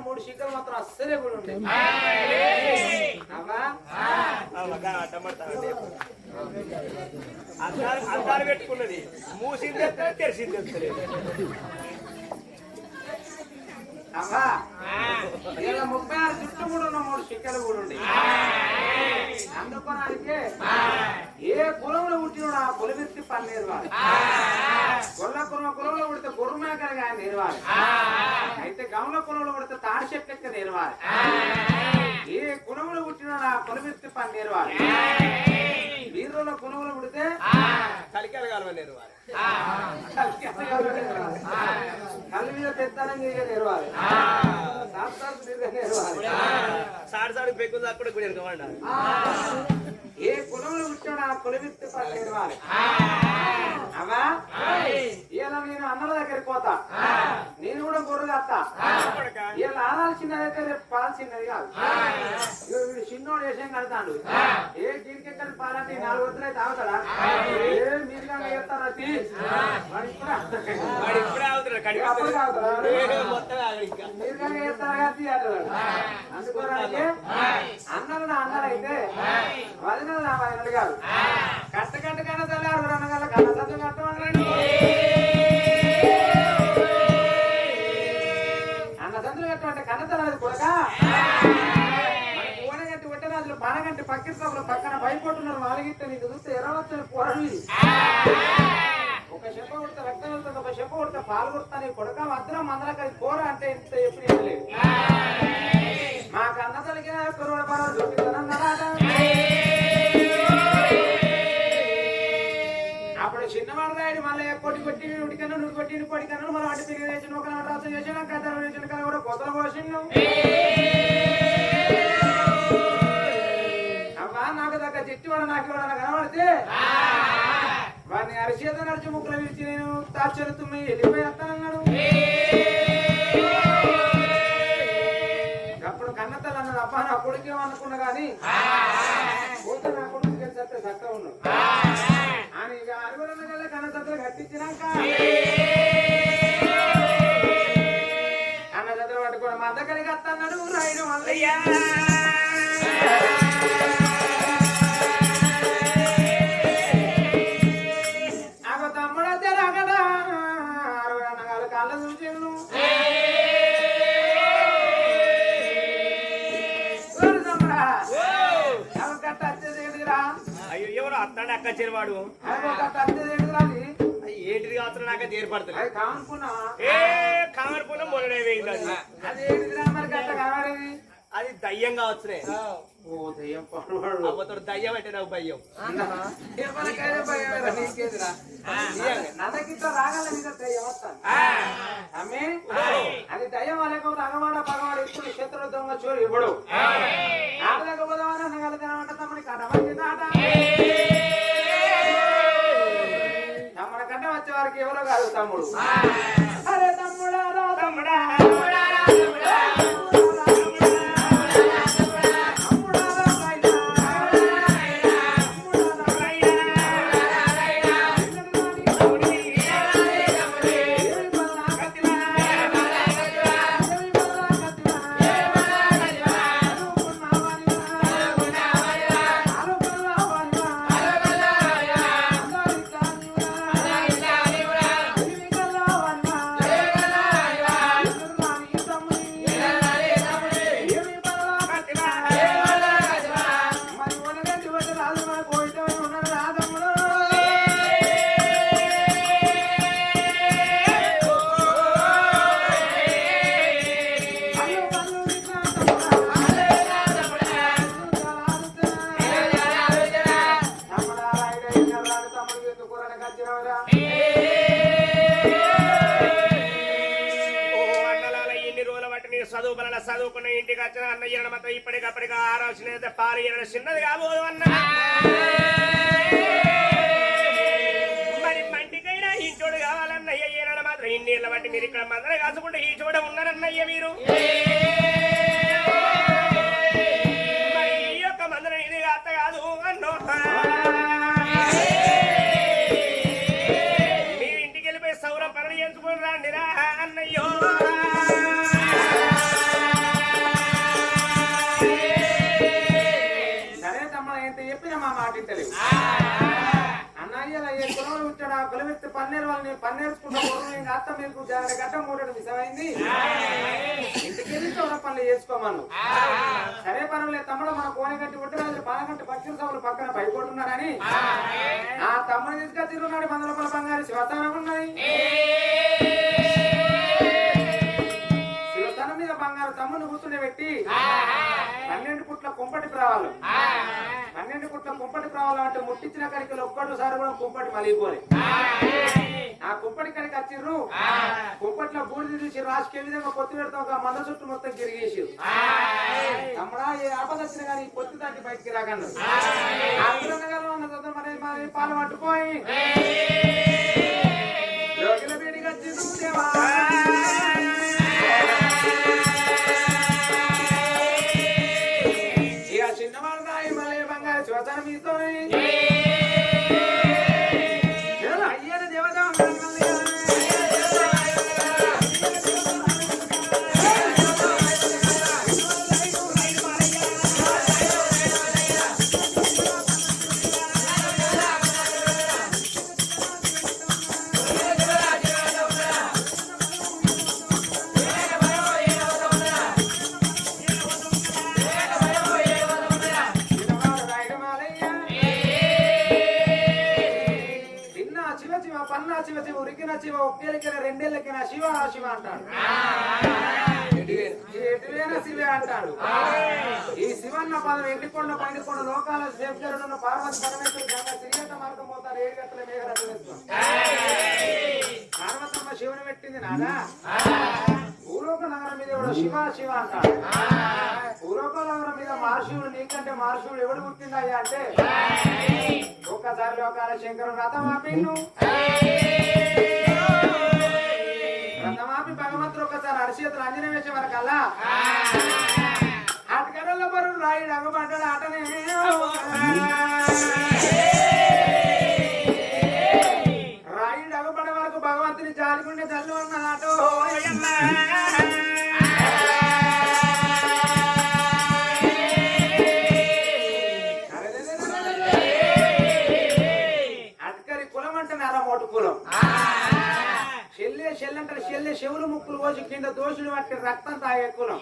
మూడు శీతలు మాత్రం అస్సలే కూడా ఉంటాయి. అద్దాలు పెట్టుకున్నది మూసింది తెరిసింది అమ్మా 36 చుట్టూ కూడా ఉన్న మూడు శిక్కలు కూడా ఉండే. అందుకోనానికే ఏ కులంలో పుట్టినోడు ఆ కులవెత్తి పని నేర్వాలి. కులంలో పుడితే గొర్రె మేకలు కానీ నేర్వాలి. అయితే గౌల కులంలో పుడితే తాడి చెట్టు ఎక్క నేర్వాలి. ఏ కులంలో పుట్టినోడు ఆ కులవెత్తి పని నేర్వాలి. వీరుల కులంలో పుడితే కలికాలు కాలం నేర్వాలి. కళ్ళు మీద పెత్తానం నేర్వాలి. సాడు పెక్కుంది అక్కడ కూడా ఎరగమంటారు. ఏ కులంలో పుట్టాడు ఆ కులవిత్తి పని నేర్వాలి. అమ్మా ఇలా నేను అన్నల దగ్గరికి పోతా, నేను కూడా గొర్రెలు వస్తా. ఇలా ఆదాలు చిన్నదైతే రేపు పాలు చిన్నది కాదు. వీడు చిన్నోడు వేసేం కడతాడు. ఏ దీనికెక్కడి పాలంటే 4 వద్దులే తాగుతాడా? ఏ మీరుగా చేస్తారా? మీరుగా చేస్తారా? అందుకోడానికి అన్నలు నా అన్నలు అయితే వదినలు నా వదినలు కాదు. కట్ట కన్నా తెల్లారు 2 గంటల కన్న సత్తు కట్టమన్నాడు. అన్న సంతులు కట్టమంటే కన్న తెల్లది కొడక ఓనగంటి ఒట్టరాజులు బాణగంటి పక్కింపులు పక్కన భయపడుతున్నారు. వాళ్ళగిట్ట నీకు చూస్తే ఎర్రవచ్చని పొరలు. ఒక చెప్ప కొడితే రక్తం వెళ్తుంది, ఒక చెప్ప కొడితే పాలు కొడతాను. కొడక మధ్యలో మందలకి కూర అంటే ఇంత ఎప్పుడు ఏమలేదు. మా కన్న తల్లికి కురవడ పడవ చూపిస్తానన్నారాట. అప్పుడు చిన్నవాడు రాయడు మళ్ళీ కొట్టి కొట్టి ఉడికన్నా నువ్వు కొట్టి పొడికన్నా మళ్ళీ వాటి తిరిగి వేసి ఒక రాత్రి చేసిన కథలు వేసిన కథ కూడా కొత్తలు పోసిండు. అమ్మా నాకు దగ్గర చెట్టు వాడు నాకు ఎవడన్నా కనబడితే వాడిని అరిచేత నడిచి ముక్కలు పిలిచి నేను తాచెలుతుమ్మి వెళ్ళిపోయేస్తానన్నాడు. అప్పుడు కన్నతలు అన్నాడు, అబ్బా నా కొడుకేమనుకున్నా కానీ పోతే నా కొడుకు తెలిసే చక్కగా ఉన్నాడు అని ఇక 6 నెలల కన్నతలు కట్టించినాక కన్నతలు పట్టుకోవడం మా దగ్గరికి వస్తాడు. రాయడం మల్లయ్య నాకు తమ్ముడు అయితే రాకడా 60 అన్నగారు కాళ్ళ చూసిండు. అయ్యో ఎవరు అత్తాడు అక్క చేరువాడు ఏంటిది కావచ్చు నాకు ఏర్పడుతుంది. కామర్పునం మొదలై వేయింది. అది దయ్యం కావచ్చునే. అవ్వతోడు దయ్యం అంటే నాకు భయం. అది దయ్యం వాళ్ళకు అగవాడ పగవాడు ఇప్పుడు శత్రుడు దొంగ చోరు ఇవ్వడు. ఆడలేకపోదామని అనగల తినమంట తమ్ముడి కట్టమంట. తమ్ముడి కంటే వచ్చే వారికి ఎవరో కాదు తమ్ముడు. అరే తమ్ముడా రా తమ్ముడా చదువుకున్న ఇంటికి వచ్చిన అన్నయ్య మొత్తం ఇప్పటికప్పటిగా ఆలోచన పాలు చిన్నది కాబోదు అన్న. మరి మంటికైనా ఈ చోడు కావాలన్నయ్య ఈనాడు మాత్రం ఇన్నేళ్ళ బట్టి మీరు ఇక్కడ మందర కాసుకుంటే ఈ చోట ఉన్నారన్నయ్య మీరు. మరి ఈ యొక్క మందర ఇది అత్త కాదు అన్నో. మీరు ఇంటికి వెళ్ళిపోయి సౌర పనులు ఎంచుకుని రాండిరా అన్నయ్యో. కొలవిత్తి పన్నీరు వాళ్ళని పన్నేర్చుకున్న పూర్వం అత్త మీకు గడ్డ మూడడం విషయమైంది ఇంటికెళ్ళి చోట పనులు చేసుకోమను సరే పనులేదు తమ్ముడు మన కోని గట్టి ఉట్టరాజు పాలగంటి పక్షుల సభలు పక్కన పైకొట్టున్నారని ఆ తమ్ముడు తీసుకొని తిరుగున్నాడు 100 రూపాయల బంగారు శివస్థానం ఉన్నది శివస్థానం మీద బంగారు తమ్ముడిని కూర్చుని పెట్టి 12 పుట్ల కుంపటి ప్రావాలు 12 పుట్ల కుంపటి ప్రావాలు అంటే ముట్టించిన కడికలు ఒక్కటిసారి కూడా కుంపటి మలిగిపోలే ఆ కుంపటి కడికి వచ్చిర్రు కుంపట్లో బూడిది తీసి రాసుకే విధంగా పొత్తు పెడతాం ఒక మంద చుట్టూ మొత్తం తిరిగేసి తమ్ముడా ఏ ఆపద వచ్చిన కానీ పొత్తు దాటి బయటికి రాగలరు మరి పాలు పట్టుకోయి లోకిల బీడికి వచ్చిర్రు దేవా శ్వసన మీతోనే అయ్యన దేవత శివ ఒకేరికైనా 2 ఏళ్ళకైనా శివ శివ అంటాడు ఎటువైనా శివే అంటాడు ఈ శివన్న పదం ఎండికొండ పండికొండ లోకాల సేఫ్జరుడున్న పార్వతి పరమేశ్వరు గంగ తిరిగేట మార్గం పోతారు 7 గంటల మేఘరత్నం పార్వతమ్మ శివుని పెట్టింది నాదా పూర్వక నగరం మీద ఎవడు శివ శివ అంటాడు పూర్వక నగరం మీద మహర్షివుడు నీకంటే మహర్షివుడు ఎవడు పుట్టిందయ్యా అంటే ఒక్కసారి లోకాల శంకరుడు రథం ఆపిన్ను రథమాపి భగవంతుడు ఒకసారి అరిచేతులు అంజన వేసే వరకల్లా అటకడల్లో బరువు రాయుడు అగబడ్డాడు ఆటనే రాయుడు అగబడే వరకు భగవంతుని జాలిగుండే తల్లు అన్న ఆటో అటకరి కులం అంటే నరమోటు కులం చెల్లంటారు చెల్లె చెవులు ముక్కులు కోసి కింద దోషులు పట్టి రక్తం తాగే కులం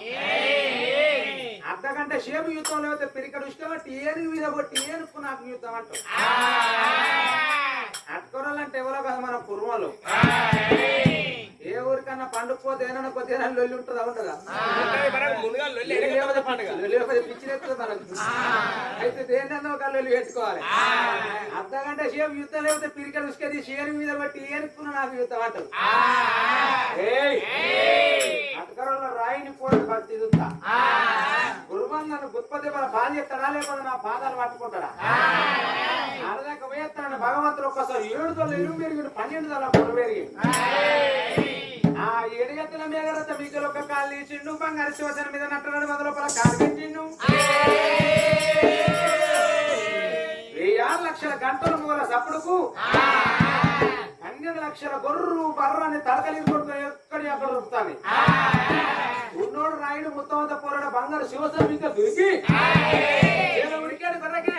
అర్ధగంట సేపు యుద్ధం లేకపోతే పిరికడు ఇష్టం బట్టి ఏను మీద కొట్టి ఏనుకు నాకు యుద్ధం అంటారు అటుకొరాలంటే ఎవరో కదా మన కుర్మలు ఏ ఊరికన్నా పండుగపోతే ఏదైనా కొద్ది లొల్లి ఉంటుందా ఉండదా పిచ్చిలేస్తుంది మనకు అయితే దేనికన్నా ఒక లొల్లి పెట్టుకోవాలి అర్ధగంట సేపు యుద్ధం లేకపోతే పిరికడు ఉసుకది షేరు మీద బట్టి ఏనుకున్న నాకు యుద్ధం అంటారు అటుకరంలో రాయిని కూడా భక్తి చూస్తా గురువన్ నన్ను గుత్పతి మన బాధ ఎత్తాడా లేకపోతే నా పాదాలు పట్టుకుంటాడా అరదాకా పోయేస్తాడు భగవంతుడు ఒక్కసారి 7 తొల ఇరుగు పెరిగి 12 తొల పొడు పెరిగి ఆ 7 ఎత్తుల మేఘరత మీకులు ఒక కాళ్ళు తీసిండు బంగారు శివసేన మీద నట్టనాడు 100 రూపాయల కారు పెట్టిండు 1000 లక్షల గంటల మూల సప్పుడుకు 12 లక్షల గొర్రు బర్రని తడకలి కొడుకు ఎక్కడి అక్కడ దొరుకుతాను ఉన్నోడు రాయుడు మొత్తం అంతా పోరాడు బంగారు శివసేన మీద దొరికి ఉడికాడు బర్రకే